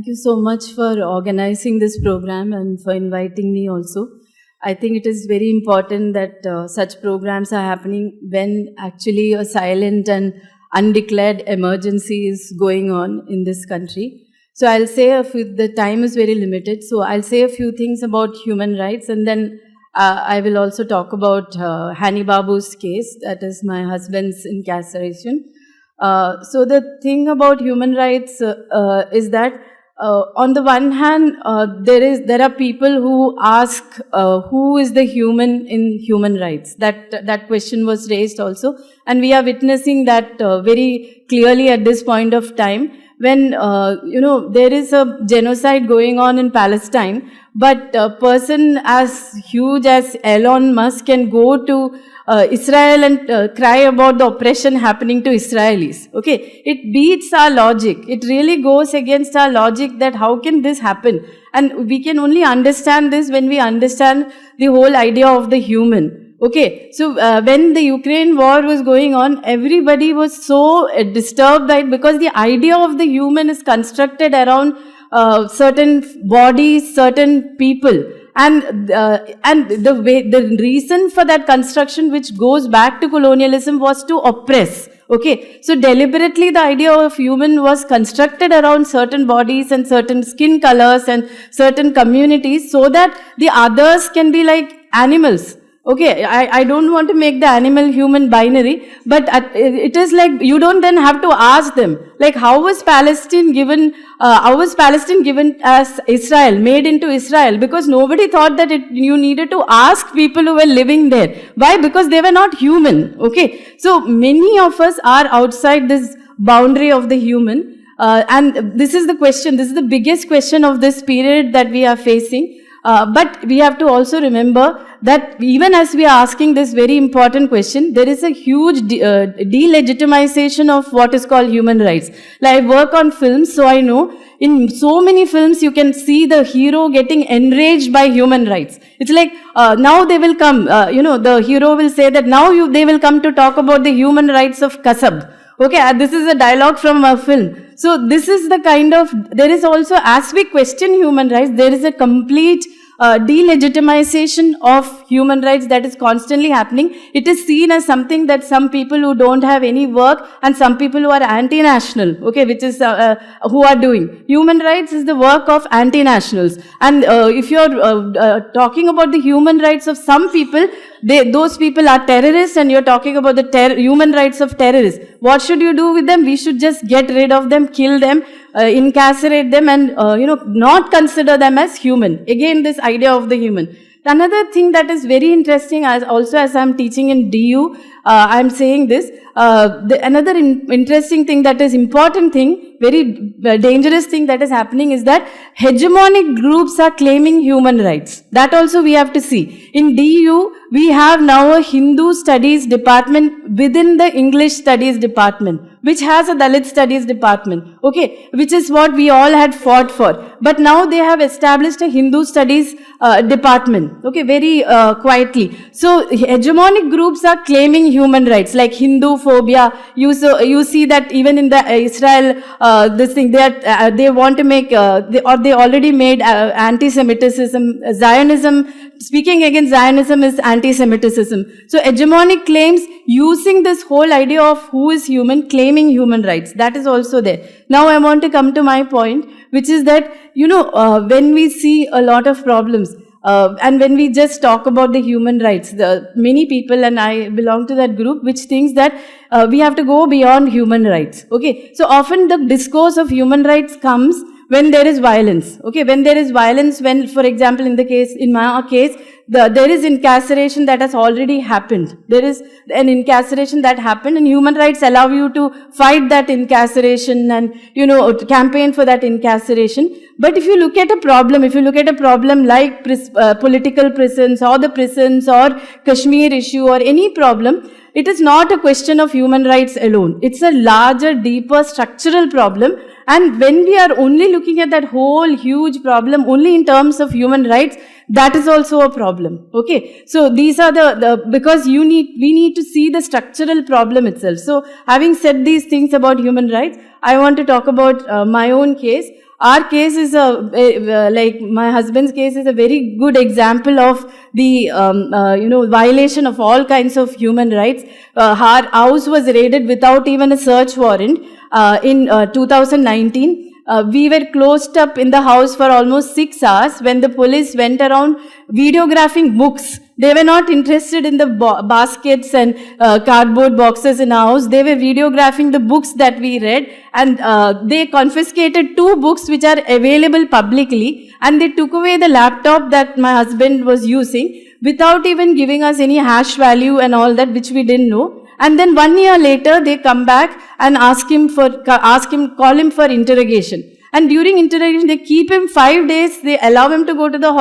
Thank you so much for organizing this program and for inviting me also. I think it is very important that such programs are happening when actually a silent and undeclared emergency is going on in this country. So I'll say the time is very limited, so I'll say a few things about human rights, and then I will also talk about Hani Babu's case, that is my husband's incarceration. So the thing about human rights is that on the one hand, there are people who ask who is the human in human rights. That question was raised also, and we are witnessing that very clearly at this point of time when there is a genocide going on in Palestine, but a person as huge as Elon Musk can go to Israel and cry about the oppression happening to Israelis. Okay, it beats our logic. It really goes against our logic that how can this happen? And we can only understand this when we understand the whole idea of the human. Okay, so when the Ukraine war was going on, everybody was so disturbed by it because the idea of the human is constructed around certain bodies, certain people. And the reason for that construction, which goes back to colonialism, was to oppress. Okay, so deliberately the idea of human was constructed around certain bodies and certain skin colors and certain communities so that the others can be like animals. Okay, I don't want to make the animal-human binary, but it is like you don't then have to ask them, like how was Palestine given as Israel, made into Israel? Because nobody thought that you needed to ask people who were living there. Why? Because they were not human. Okay, so many of us are outside this boundary of the human, and this is the question, this is the biggest question of this period that we are facing. But we have to also remember that even as we are asking this very important question, there is a huge delegitimization of what is called human rights. Like I work on films, so I know in so many films you can see the hero getting enraged by human rights. It's like now they will come, the hero will say that now they will come to talk about the human rights of Kasab. Okay, this is a dialogue from a film. So this is the kind of, there is also, as we question human rights, there is a complete delegitimization of human rights that is constantly happening. It is seen as something that some people who don't have any work and some people who are anti-national, okay, which is who are doing. Human rights is the work of anti-nationals. And if you're talking about the human rights of some people, those people are terrorists, and you're talking about the human rights of terrorists. What should you do with them? We should just get rid of them, kill them, incarcerate them, and not consider them as human. Again, this idea of the human. Another thing that is very interesting, as I'm teaching in DU, I'm saying this. Another interesting thing, that is important thing, very dangerous thing that is happening is that hegemonic groups are claiming human rights. That also we have to see. In DU, we have now a Hindu studies department within the English studies department, which has a Dalit studies department, okay, which is what we all had fought for. But now they have established a Hindu studies department, okay, very quietly. So hegemonic groups are claiming human rights, like Hindu phobia. You see that even in the Israel, this thing, they want to make, they already made anti-Semitism, Zionism. Speaking against Zionism is anti-Semitism. So hegemonic claims using this whole idea of who is human, claiming human rights. That is also there. Now I want to come to my point, which is that, when we see a lot of problems, and when we just talk about the human rights, many people, and I belong to that group, which thinks that we have to go beyond human rights. Okay, so often the discourse of human rights comes when there is violence. Okay, when there is violence, when, for example, in my case, there is incarceration that has already happened. There is an incarceration that happened, and human rights allow you to fight that incarceration and, campaign for that incarceration. But if you look at a problem like political prisons or the prisons or Kashmir issue or any problem, it is not a question of human rights alone. It's a larger, deeper, structural problem. And when we are only looking at that whole huge problem only in terms of human rights, that is also a problem. Okay, so these are because we need to see the structural problem itself. So having said these things about human rights, I want to talk about my own case. our case is like my husband's case is a very good example of the violation of all kinds of human rights. Our house was raided without even a search warrant in 2019. We were closed up in the house for almost 6 hours when the police went around videographing books. They were not interested in the baskets and cardboard boxes in our house. They were videographing the books that we read, and they confiscated 2 books which are available publicly, and they took away the laptop that my husband was using without even giving us any hash value and all that, which we didn't know. And then 1 year later, they come back and call him for interrogation. And during interrogation, they keep him 5 days. They allow him to go to the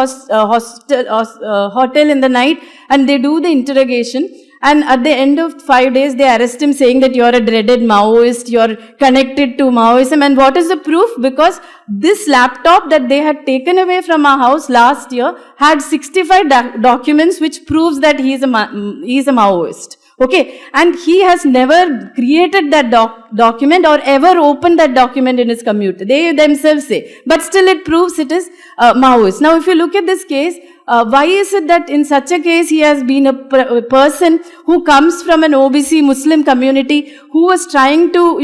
hotel in the night, and they do the interrogation. And at the end of 5 days, they arrest him saying that you're a dreaded Maoist, you're connected to Maoism. And what is the proof? Because this laptop that they had taken away from our house last year had 65 documents which proves that he is a Maoist. Okay, and he has never created that document or ever opened that document in his computer. They themselves say, but still it proves it is Maoist. Now, if you look at this case, why is it that in such a case he has been a person who comes from an OBC Muslim community who was trying to,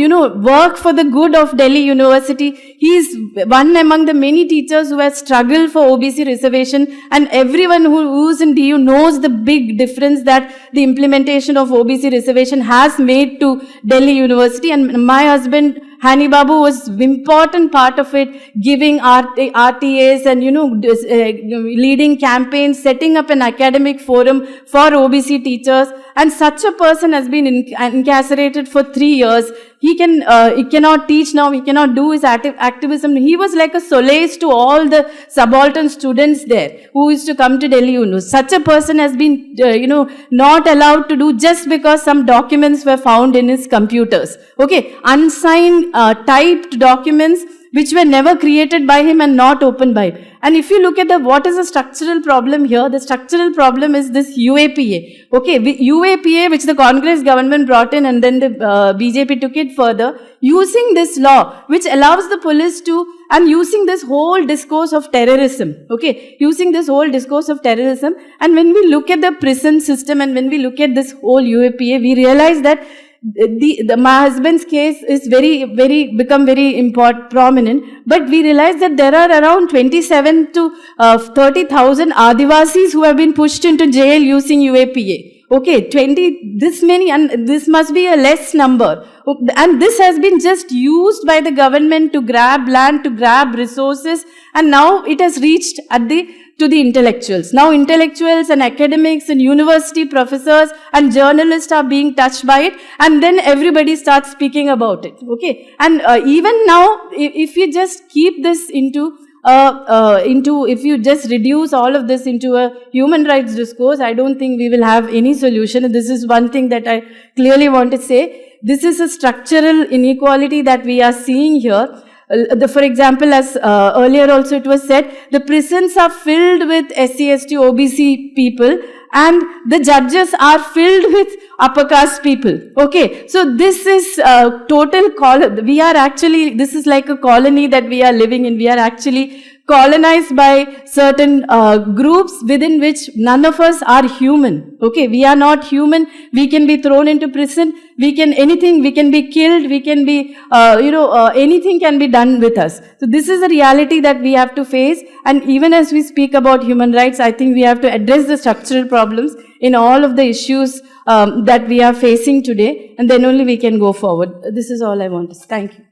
work for the good of Delhi University? He is one among the many teachers who has struggled for OBC reservation, and everyone who is in DU knows the big difference that the implementation of OBC reservation has made to Delhi University. And my husband Hani Babu was an important part of it, giving RTAs and, leading campaigns, setting up an academic forum for OBC teachers. And such a person has been incarcerated for 3 years. He cannot teach now, he cannot do his activism. He was like a solace to all the subaltern students there who used to come to Delhi University. Such a person has been, not allowed to do just because some documents were found in his computers. Okay, unsigned, typed documents which were never created by him and not opened by him. And if you look at what is the structural problem here, the structural problem is this UAPA. Okay, UAPA, which the Congress government brought in, and then the BJP took it further, using this law, which allows the police to, and using this whole discourse of terrorism. Okay, using this whole discourse of terrorism. And when we look at the prison system and when we look at this whole UAPA, we realize that my husband's case is become very prominent, but we realize that there are around 27 to 30,000 Adivasis who have been pushed into jail using UAPA. Okay, this many, and this must be a less number. And this has been just used by the government to grab land, to grab resources, and now it has reached to the intellectuals. Now intellectuals and academics and university professors and journalists are being touched by it, and then everybody starts speaking about it. Okay, and even now, if you just keep this if you just reduce all of this into a human rights discourse, I don't think we will have any solution. This is one thing that I clearly want to say. This is a structural inequality that we are seeing here. For example, as earlier also it was said, the prisons are filled with SC, ST, OBC people, and the judges are filled with upper caste people. Okay, so this is total this is like a colony that we are living in. We are actually colonized by certain groups within which none of us are human. Okay, we are not human. We can be thrown into prison. We can be killed. We can be, anything can be done with us. So this is a reality that we have to face. And even as we speak about human rights, I think we have to address the structural problems in all of the issues that we are facing today. And then only we can go forward. This is all I want to say. Thank you.